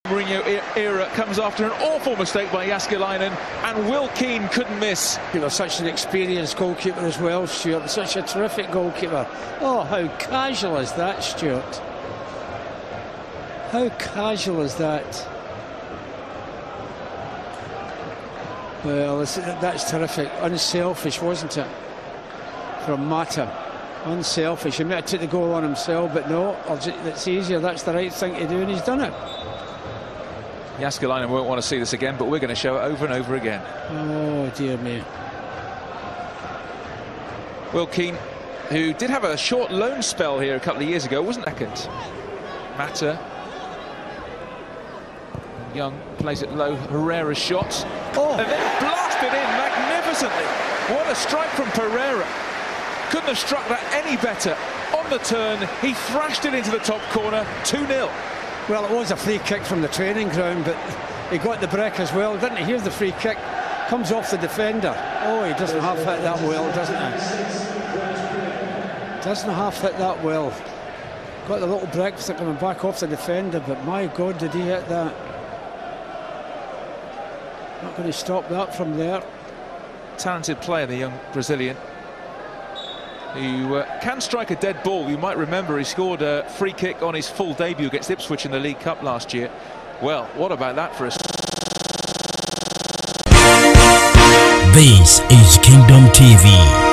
Mourinho era comes after an awful mistake by Jääskeläinen, and Will Keane couldn't miss. You know, such an experienced goalkeeper as well, Stuart. Such a terrific goalkeeper. Oh, how casual is that, Stuart? How casual is that? Well, that's terrific. Unselfish, wasn't it? From Mata. Unselfish. He might have took the goal on himself, but no, it's easier. That's the right thing to do, and he's done it. Jääskeläinen won't want to see this again, but we're going to show it over and over again. Oh, dear me. Will Keane, who did have a short loan spell here a couple of years ago, wasn't second. Mata. Young plays it low. Herrera's shot. Oh. And then blasted in magnificently. What a strike from Pereira. Couldn't have struck that any better. On the turn, he thrashed it into the top corner. 2-0. Well, it was a free kick from the training ground, but he got the break as well, didn't he? Here's the free kick. Comes off the defender. Oh, he doesn't half hit that well, doesn't he? Doesn't half hit that well. Got the little break coming back off the defender, but my God, did he hit that? Not going to stop that from there. Talented player, the young Brazilian, who can strike a dead ball. You might remember he scored a free kick on his full debut against Ipswich in the League Cup last year. Well, what about that for us? This is Kingdom TV.